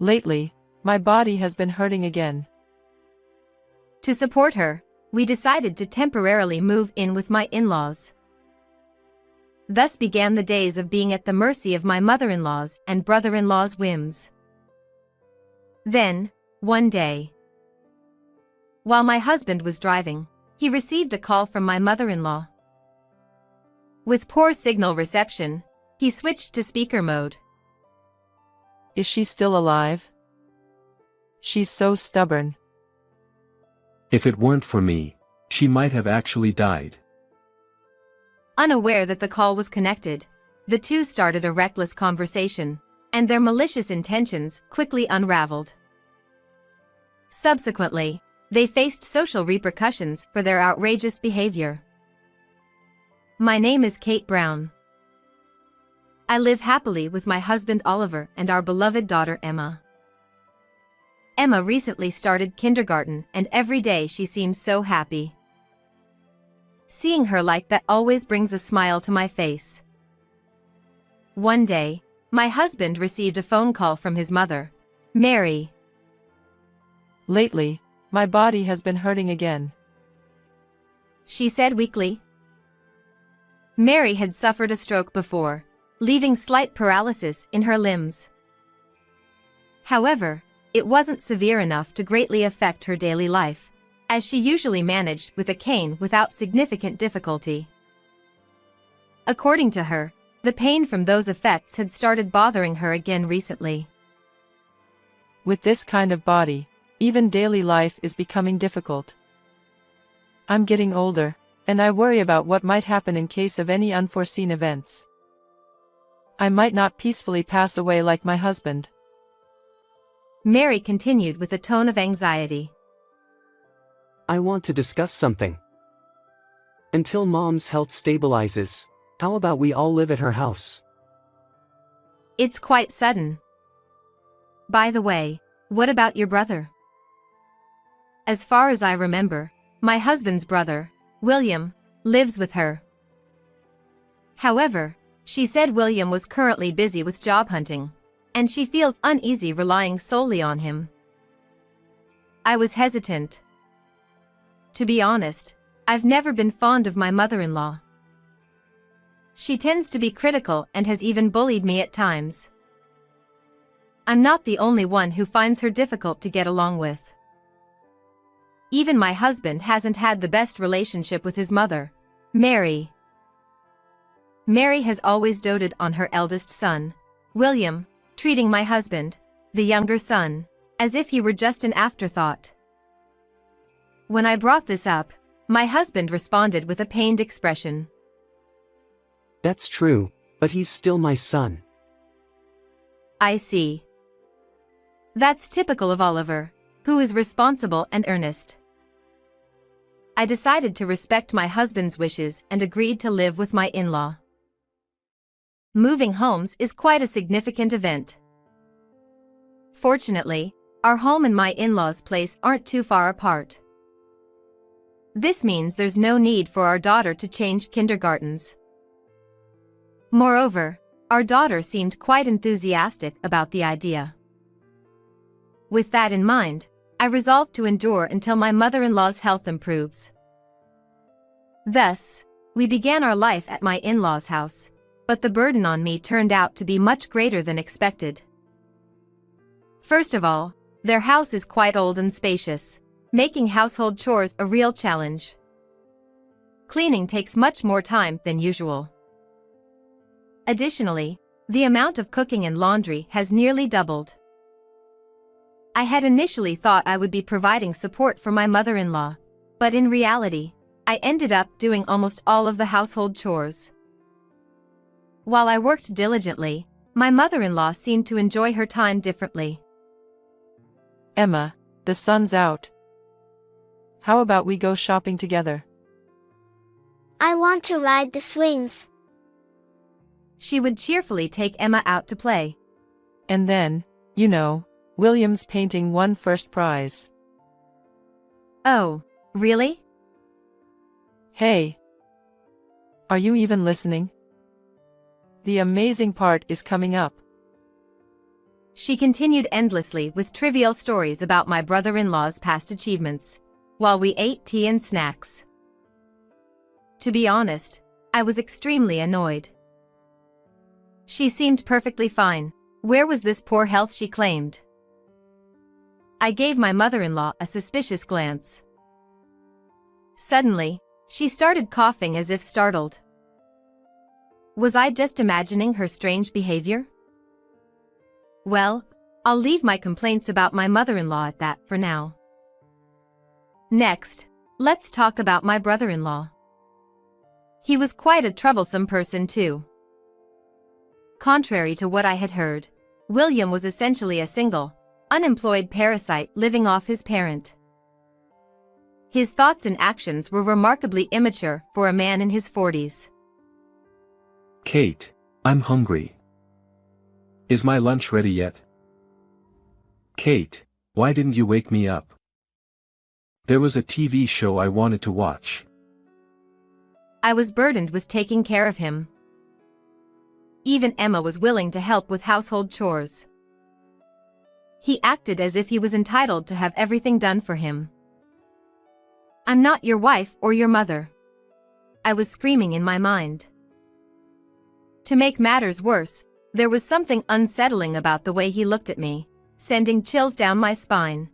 Lately, my body has been hurting again. To support her, we decided to temporarily move in with my in-laws. Thus began the days of being at the mercy of my mother-in-law's and brother-in-law's whims. Then, one day, while my husband was driving, he received a call from my mother-in-law. With poor signal reception, he switched to speaker mode. Is she still alive? She's so stubborn. If it weren't for me, she might have actually died. Unaware that the call was connected, the two started a reckless conversation, and their malicious intentions quickly unraveled. Subsequently, they faced social repercussions for their outrageous behavior. My name is Kate Brown. I live happily with my husband Oliver and our beloved daughter Emma. Emma recently started kindergarten, and every day she seems so happy. Seeing her like that always brings a smile to my face. One day, my husband received a phone call from his mother, Mary. Lately, my body has been hurting again, she said weakly. Mary had suffered a stroke before, leaving slight paralysis in her limbs. However, it wasn't severe enough to greatly affect her daily life, as she usually managed with a cane without significant difficulty. According to her, the pain from those effects had started bothering her again recently. With this kind of body, even daily life is becoming difficult. I'm getting older, and I worry about what might happen in case of any unforeseen events. I might not peacefully pass away like my husband. Mary continued with a tone of anxiety. I want to discuss something. Until Mom's health stabilizes, how about we all live at her house? It's quite sudden. By the way, what about your brother? As far as I remember, my husband's brother, William, lives with her. However, she said William was currently busy with job hunting, and she feels uneasy relying solely on him. I was hesitant. To be honest, I've never been fond of my mother-in-law. She tends to be critical and has even bullied me at times. I'm not the only one who finds her difficult to get along with. Even my husband hasn't had the best relationship with his mother, Mary. Mary has always doted on her eldest son, William, treating my husband, the younger son, as if he were just an afterthought. When I brought this up, my husband responded with a pained expression. That's true, but he's still my son. I see. That's typical of Oliver, who is responsible and earnest. I decided to respect my husband's wishes and agreed to live with my in-law. Moving homes is quite a significant event. Fortunately, our home and my in-laws' place aren't too far apart. This means there's no need for our daughter to change kindergartens. Moreover, our daughter seemed quite enthusiastic about the idea. With that in mind, I resolved to endure until my mother-in-law's health improves. Thus, we began our life at my in-laws' house, but the burden on me turned out to be much greater than expected. First of all, their house is quite old and spacious, making household chores a real challenge. Cleaning takes much more time than usual. Additionally, the amount of cooking and laundry has nearly doubled. I had initially thought I would be providing support for my mother-in-law, but in reality, I ended up doing almost all of the household chores. While I worked diligently, my mother-in-law seemed to enjoy her time differently. Emma, the sun's out. How about we go shopping together? I want to ride the swings. She would cheerfully take Emma out to play. And then, you know, William's painting won first prize. Oh, really? Hey! Are you even listening? The amazing part is coming up. She continued endlessly with trivial stories about my brother-in-law's past achievements, while we ate tea and snacks. To be honest, I was extremely annoyed. She seemed perfectly fine. Where was this poor health she claimed? I gave my mother-in-law a suspicious glance. Suddenly, she started coughing as if startled. Was I just imagining her strange behavior? Well, I'll leave my complaints about my mother-in-law at that for now. Next, let's talk about my brother-in-law. He was quite a troublesome person too. Contrary to what I had heard, William was essentially a single, unemployed parasite living off his parent. His thoughts and actions were remarkably immature for a man in his 40s. Kate, I'm hungry. Is my lunch ready yet? Kate, why didn't you wake me up? There was a TV show I wanted to watch. I was burdened with taking care of him. Even Emma was willing to help with household chores. He acted as if he was entitled to have everything done for him. I'm not your wife or your mother. I was screaming in my mind. To make matters worse, there was something unsettling about the way he looked at me, sending chills down my spine.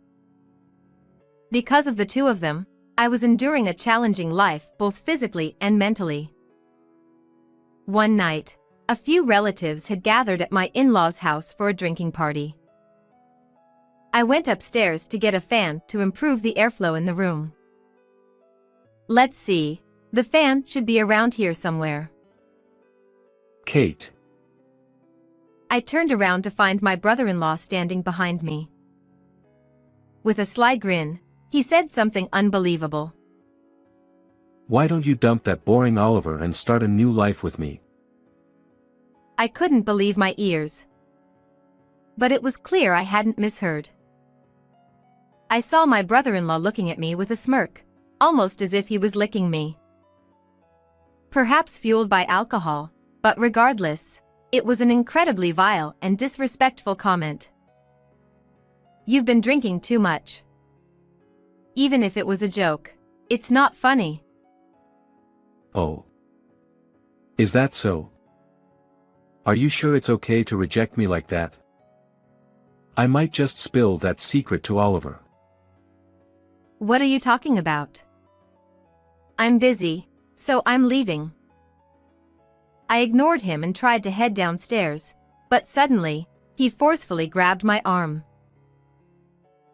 Because of the two of them, I was enduring a challenging life both physically and mentally. One night, a few relatives had gathered at my in-laws' house for a drinking party. I went upstairs to get a fan to improve the airflow in the room. Let's see, the fan should be around here somewhere. Kate. I turned around to find my brother-in-law standing behind me. With a sly grin, he said something unbelievable. Why don't you dump that boring Oliver and start a new life with me? I couldn't believe my ears. But it was clear I hadn't misheard. I saw my brother-in-law looking at me with a smirk, almost as if he was licking me. Perhaps fueled by alcohol, but regardless, it was an incredibly vile and disrespectful comment. You've been drinking too much. Even if it was a joke, it's not funny. Oh. Is that so? Are you sure it's okay to reject me like that? I might just spill that secret to Oliver. What are you talking about? I'm busy, so I'm leaving. I ignored him and tried to head downstairs, but suddenly, he forcefully grabbed my arm.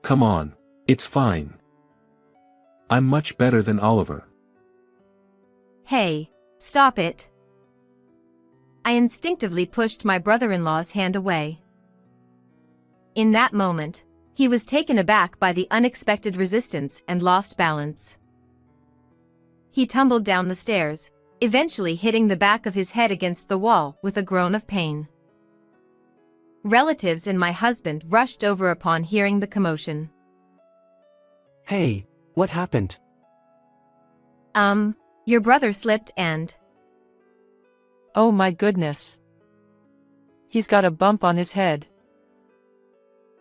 Come on, it's fine. I'm much better than Oliver. Hey, stop it. I instinctively pushed my brother-in-law's hand away. In that moment, he was taken aback by the unexpected resistance and lost balance. He tumbled down the stairs, eventually hitting the back of his head against the wall with a groan of pain. Relatives and my husband rushed over upon hearing the commotion. Hey, what happened? Your brother slipped and... Oh my goodness. He's got a bump on his head.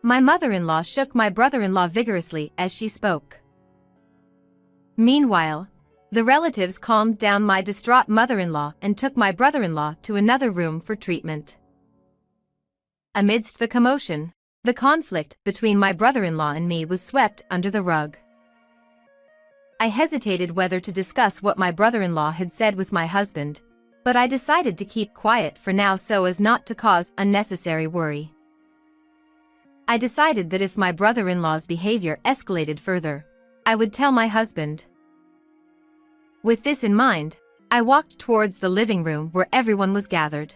My mother-in-law shook my brother-in-law vigorously as she spoke. Meanwhile, the relatives calmed down my distraught mother-in-law and took my brother-in-law to another room for treatment. Amidst the commotion, the conflict between my brother-in-law and me was swept under the rug. I hesitated whether to discuss what my brother-in-law had said with my husband, but I decided to keep quiet for now so as not to cause unnecessary worry. I decided that if my brother-in-law's behavior escalated further, I would tell my husband. With this in mind, I walked towards the living room where everyone was gathered.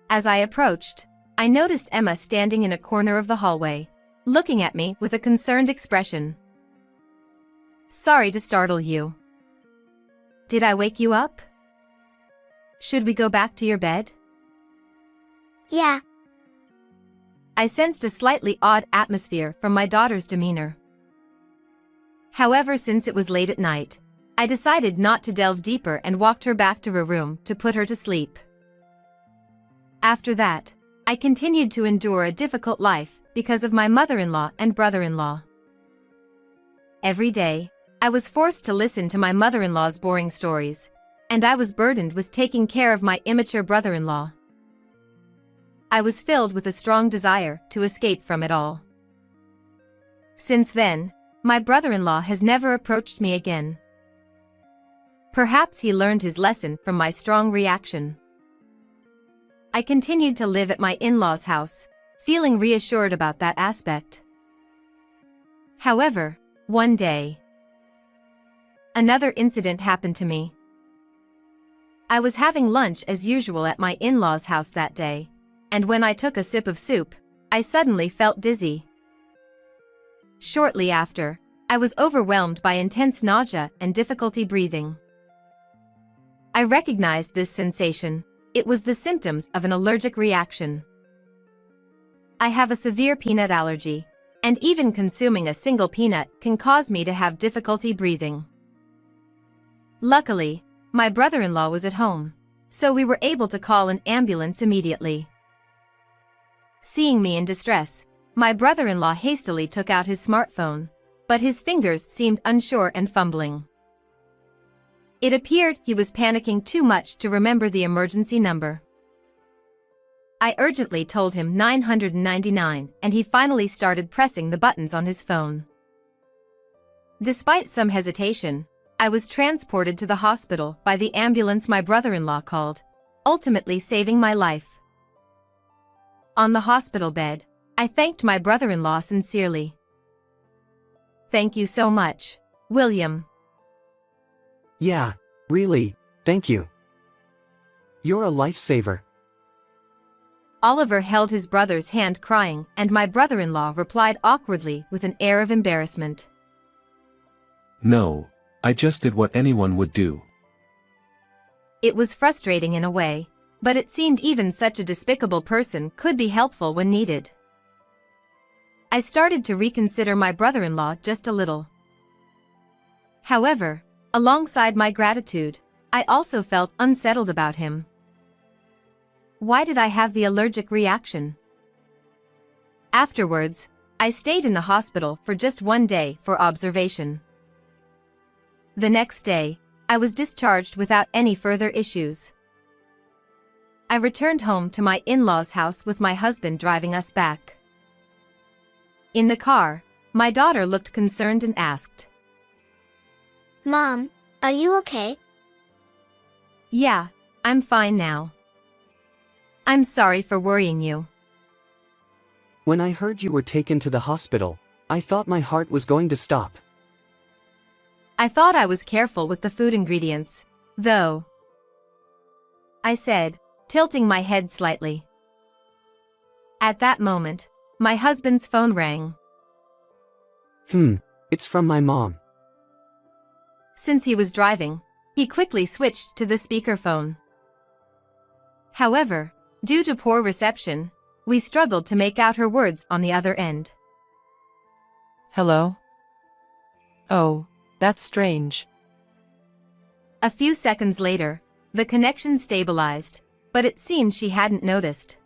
As I approached, I noticed Emma standing in a corner of the hallway, looking at me with a concerned expression. Sorry to startle you. Did I wake you up? Should we go back to your bed? Yeah, I sensed a slightly odd atmosphere from my daughter's demeanor. However, since it was late at night, I decided not to delve deeper and walked her back to her room to put her to sleep. After that, I continued to endure a difficult life because of my mother-in-law and brother-in-law. Every day, I was forced to listen to my mother-in-law's boring stories, and I was burdened with taking care of my immature brother-in-law. I was filled with a strong desire to escape from it all. Since then, my brother-in-law has never approached me again. Perhaps he learned his lesson from my strong reaction. I continued to live at my in-laws' house, feeling reassured about that aspect. However, one day, another incident happened to me. I was having lunch as usual at my in-laws' house that day, and when I took a sip of soup, I suddenly felt dizzy. Shortly after, I was overwhelmed by intense nausea and difficulty breathing. I recognized this sensation. It was the symptoms of an allergic reaction. I have a severe peanut allergy, and even consuming a single peanut can cause me to have difficulty breathing. Luckily, my brother-in-law was at home, so we were able to call an ambulance immediately. Seeing me in distress, my brother-in-law hastily took out his smartphone, but his fingers seemed unsure and fumbling. It appeared he was panicking too much to remember the emergency number. I urgently told him 999, and he finally started pressing the buttons on his phone. Despite some hesitation, I was transported to the hospital by the ambulance my brother-in-law called, ultimately saving my life. On the hospital bed, I thanked my brother-in-law sincerely. "Thank you so much, William." Yeah, really, thank you. You're a lifesaver. Oliver held his brother's hand crying, and my brother-in-law replied awkwardly with an air of embarrassment. No, I just did what anyone would do. It was frustrating in a way, but it seemed even such a despicable person could be helpful when needed. I started to reconsider my brother-in-law just a little. However, alongside my gratitude, I also felt unsettled about him. Why did I have the allergic reaction? Afterwards, I stayed in the hospital for just one day for observation. The next day, I was discharged without any further issues. I returned home to my in-laws' house with my husband driving us back. In the car, my daughter looked concerned and asked, Mom, are you okay? "Yeah, I'm fine now. I'm sorry for worrying you." When I heard you were taken to the hospital, I thought my heart was going to stop. "I thought I was careful with the food ingredients, though," I said, tilting my head slightly. At that moment, my husband's phone rang. It's from my mom. Since he was driving, he quickly switched to the speakerphone. However, due to poor reception, we struggled to make out her words on the other end. Hello? Oh, that's strange. A few seconds later, the connection stabilized, but it seemed she hadn't noticed.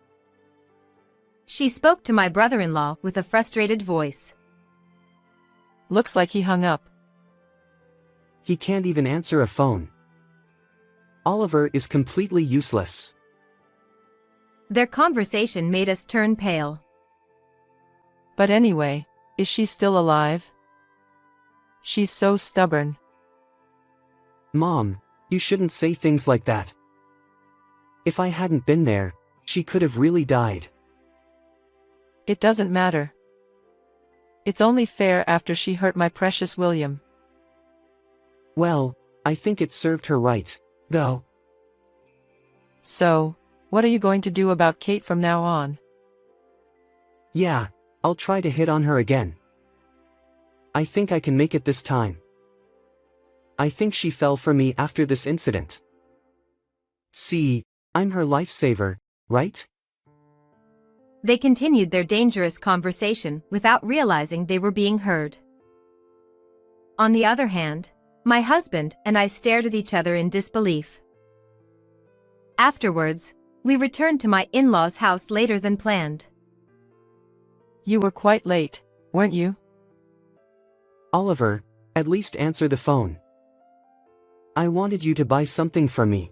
She spoke to my brother-in-law with a frustrated voice. Looks like he hung up. He can't even answer a phone. Oliver is completely useless. Their conversation made us turn pale. But anyway, is she still alive? She's so stubborn. Mom, you shouldn't say things like that. If I hadn't been there, she could have really died. It doesn't matter. It's only fair after she hurt my precious William. Well, I think it served her right, though. So, what are you going to do about Kate from now on? Yeah, I'll try to hit on her again. I think I can make it this time. I think she fell for me after this incident. See, I'm her lifesaver, right? They continued their dangerous conversation without realizing they were being heard. On the other hand, my husband and I stared at each other in disbelief. Afterwards, we returned to my in-laws' house later than planned. You were quite late, weren't you? Oliver, at least answer the phone. I wanted you to buy something for me.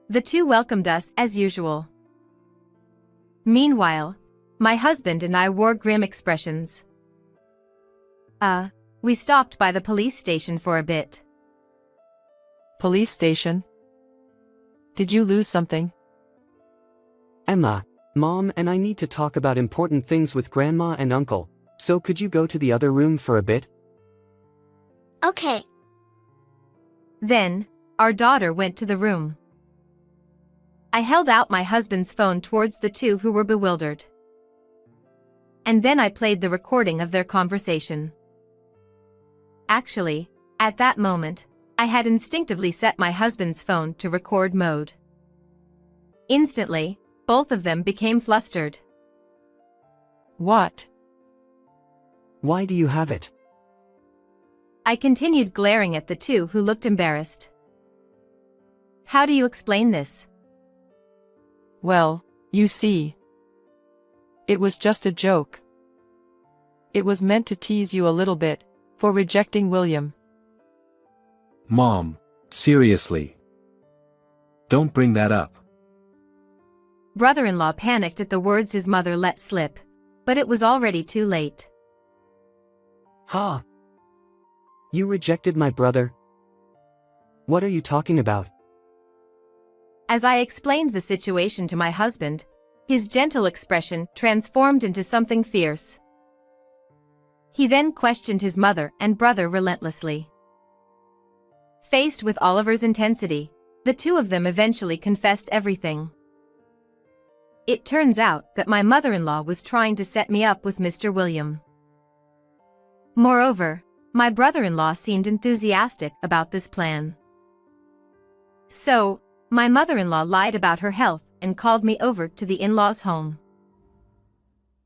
The two welcomed us as usual. Meanwhile, my husband and I wore grim expressions. We stopped by the police station for a bit. Police station? Did you lose something? Emma, Mom and I need to talk about important things with Grandma and Uncle, so could you go to the other room for a bit? Okay. Then, our daughter went to the room. I held out my husband's phone towards the two who were bewildered. And then I played the recording of their conversation. Actually, at that moment, I had instinctively set my husband's phone to record mode. Instantly, both of them became flustered. What? Why do you have it? I continued glaring at the two who looked embarrassed. How do you explain this? Well, you see. It was just a joke. It was meant to tease you a little bit, for rejecting William. Mom, seriously. Don't bring that up. Brother-in-law panicked at the words his mother let slip, but it was already too late. Ha! You rejected my brother? What are you talking about? As I explained the situation to my husband, his gentle expression transformed into something fierce. He then questioned his mother and brother relentlessly. Faced with Oliver's intensity, the two of them eventually confessed everything. It turns out that my mother-in-law was trying to set me up with Mr. William. Moreover, my brother-in-law seemed enthusiastic about this plan. So, my mother-in-law lied about her health and called me over to the in-laws' home.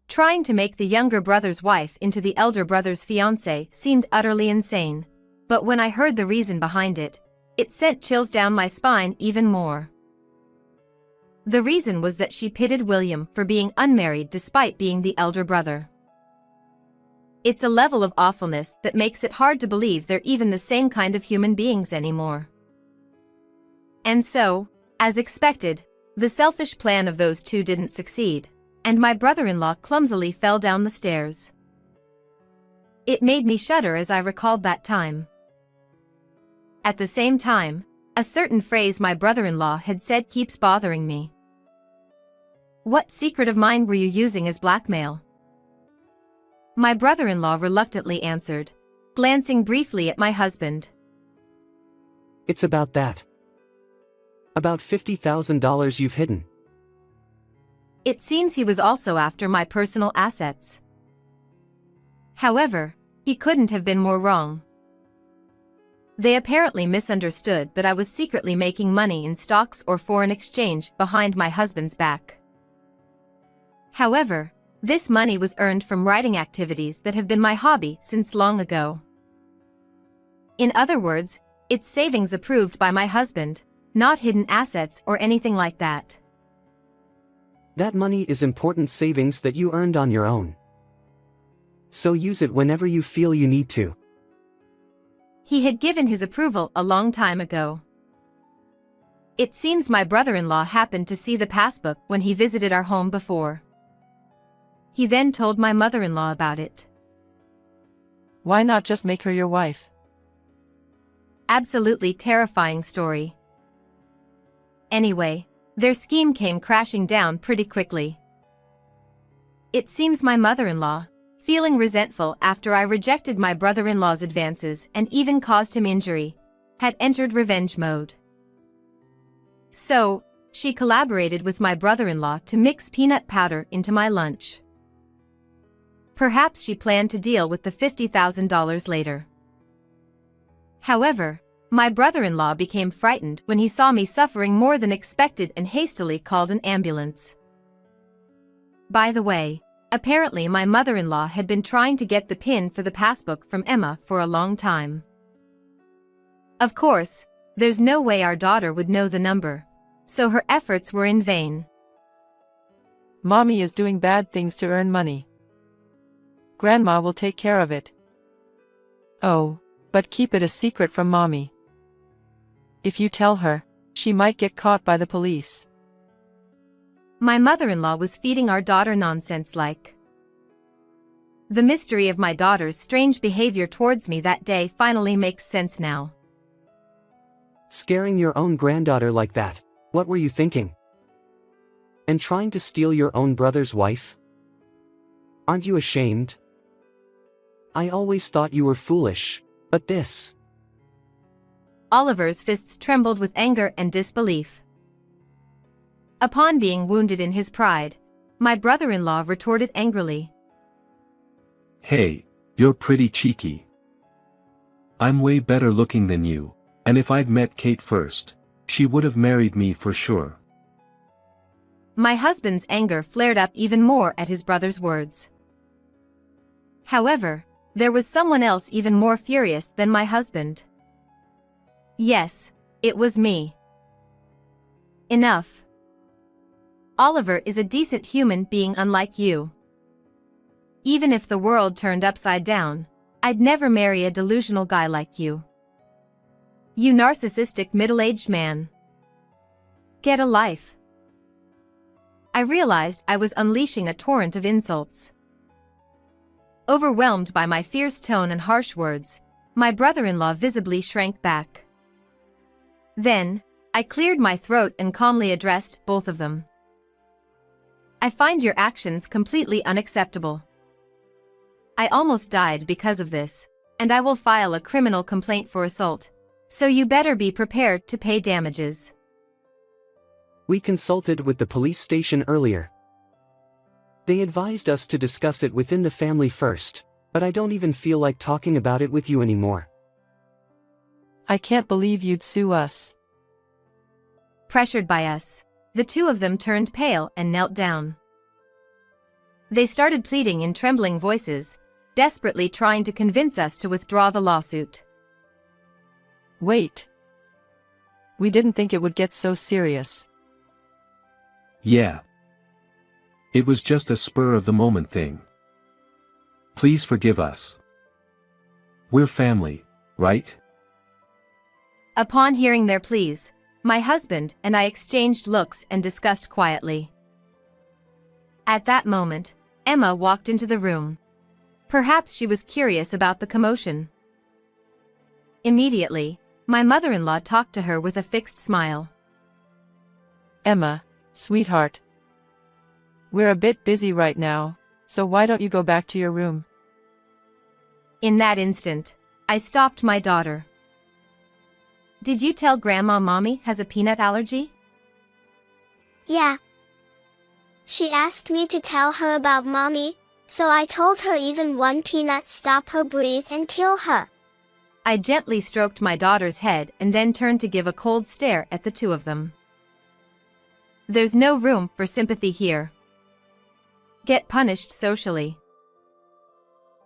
Trying to make the younger brother's wife into the elder brother's fiancée seemed utterly insane, but when I heard the reason behind it, it sent chills down my spine even more. The reason was that she pitted William for being unmarried despite being the elder brother. It's a level of awfulness that makes it hard to believe they're even the same kind of human beings anymore. And so, as expected, the selfish plan of those two didn't succeed, and my brother-in-law clumsily fell down the stairs. It made me shudder as I recalled that time. At the same time, a certain phrase my brother-in-law had said keeps bothering me. What secret of mine were you using as blackmail? My brother-in-law reluctantly answered, glancing briefly at my husband. It's about that. About $50,000 you've hidden. It seems he was also after my personal assets. However, he couldn't have been more wrong. They apparently misunderstood that I was secretly making money in stocks or foreign exchange behind my husband's back. However, this money was earned from writing activities that have been my hobby since long ago. In other words, it's savings approved by my husband, not hidden assets or anything like that. That money is important savings that you earned on your own. So use it whenever you feel you need to. He had given his approval a long time ago. It seems my brother-in-law happened to see the passbook when he visited our home before. He then told my mother-in-law about it. Why not just make her your wife? Absolutely terrifying story. Anyway, their scheme came crashing down pretty quickly. It seems my mother-in-law, feeling resentful after I rejected my brother-in-law's advances and even caused him injury, had entered revenge mode. So, she collaborated with my brother-in-law to mix peanut powder into my lunch. Perhaps she planned to deal with the $50,000 later. However, my brother-in-law became frightened when he saw me suffering more than expected and hastily called an ambulance. By the way, apparently my mother-in-law had been trying to get the PIN for the passbook from Emma for a long time. Of course, there's no way our daughter would know the number, so her efforts were in vain. Mommy is doing bad things to earn money. Grandma will take care of it. Oh, but keep it a secret from Mommy. If you tell her, she might get caught by the police. My mother-in-law was feeding our daughter nonsense like. The mystery of my daughter's strange behavior towards me that day finally makes sense now. Scaring your own granddaughter like that, what were you thinking? And trying to steal your own brother's wife? Aren't you ashamed? I always thought you were foolish, but this. Oliver's fists trembled with anger and disbelief. Upon being wounded in his pride, my brother-in-law retorted angrily. Hey, you're pretty cheeky. I'm way better looking than you, and if I'd met Kate first, she would have married me for sure. My husband's anger flared up even more at his brother's words. However, there was someone else even more furious than my husband. Yes, it was me. Enough. Oliver is a decent human being unlike you. Even if the world turned upside down, I'd never marry a delusional guy like you. You narcissistic middle-aged man. Get a life. I realized I was unleashing a torrent of insults. Overwhelmed by my fierce tone and harsh words, my brother-in-law visibly shrank back. Then, I cleared my throat and calmly addressed both of them. I find your actions completely unacceptable. I almost died because of this, and I will file a criminal complaint for assault, so you better be prepared to pay damages. We consulted with the police station earlier. They advised us to discuss it within the family first, but I don't even feel like talking about it with you anymore. I can't believe you'd sue us. Pressured by us, the two of them turned pale and knelt down. They started pleading in trembling voices, desperately trying to convince us to withdraw the lawsuit. Wait. We didn't think it would get so serious. Yeah. It was just a spur-of-the-moment thing. Please forgive us. We're family, right? Upon hearing their pleas, my husband and I exchanged looks and discussed quietly. At that moment, Emma walked into the room. Perhaps she was curious about the commotion. Immediately, my mother-in-law talked to her with a fixed smile. Emma, sweetheart. We're a bit busy right now, so why don't you go back to your room? In that instant, I stopped my daughter. Did you tell Grandma Mommy has a peanut allergy? Yeah. She asked me to tell her about Mommy, so I told her even one peanut stop her breathe and kill her. I gently stroked my daughter's head and then turned to give a cold stare at the two of them. There's no room for sympathy here. Get punished socially.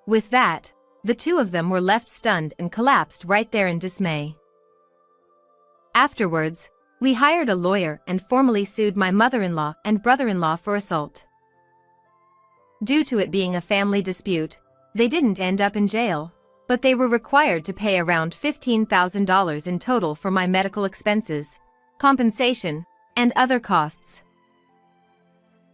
With that, the two of them were left stunned and collapsed right there in dismay. Afterwards, we hired a lawyer and formally sued my mother-in-law and brother-in-law for assault. Due to it being a family dispute, they didn't end up in jail, but they were required to pay around $15,000 in total for my medical expenses, compensation, and other costs.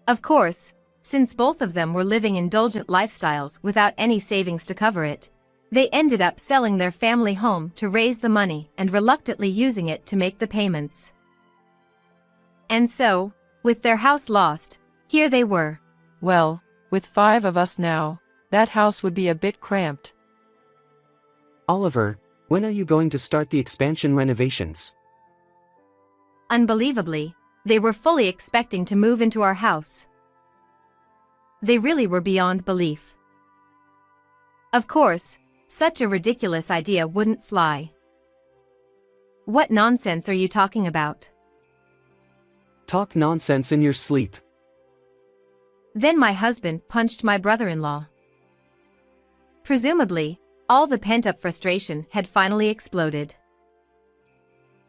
Of course, since both of them were living indulgent lifestyles without any savings to cover it, they ended up selling their family home to raise the money and reluctantly using it to make the payments. And so, with their house lost, here they were. Well, with 5 of us now, that house would be a bit cramped. Oliver, when are you going to start the expansion renovations? Unbelievably, they were fully expecting to move into our house. They really were beyond belief. Of course, such a ridiculous idea wouldn't fly. What nonsense are you talking about? Talk nonsense in your sleep. Then my husband punched my brother-in-law. Presumably, all the pent-up frustration had finally exploded.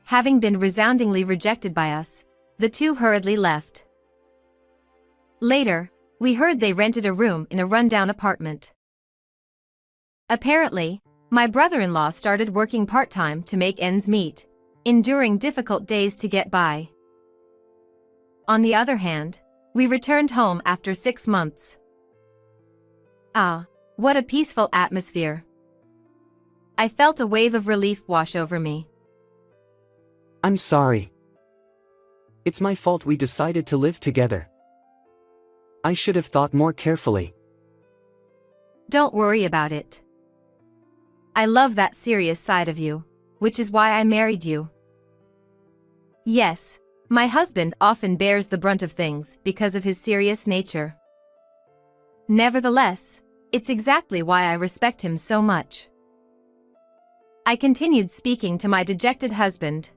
Having been resoundingly rejected by us, The two hurriedly left. Later, we heard they rented a room in a rundown apartment. Apparently, my brother-in-law started working part-time to make ends meet, enduring difficult days to get by. On the other hand, we returned home after 6 months. Ah, what a peaceful atmosphere. I felt a wave of relief wash over me. I'm sorry. It's my fault we decided to live together. I should have thought more carefully. Don't worry about it. I love that serious side of you, which is why I married you. Yes, my husband often bears the brunt of things because of his serious nature. Nevertheless, it's exactly why I respect him so much. I continued speaking to my dejected husband.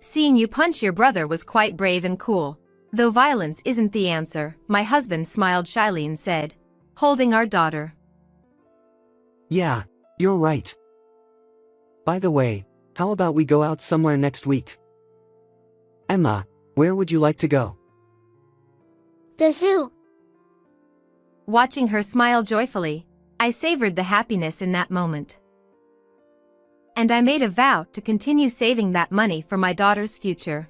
Seeing you punch your brother was quite brave and cool. Though violence isn't the answer, my husband smiled shyly and said, holding our daughter. Yeah, you're right. By the way, how about we go out somewhere next week? Emma, where would you like to go? The zoo. Watching her smile joyfully, I savored the happiness in that moment. And I made a vow to continue saving that money for my daughter's future.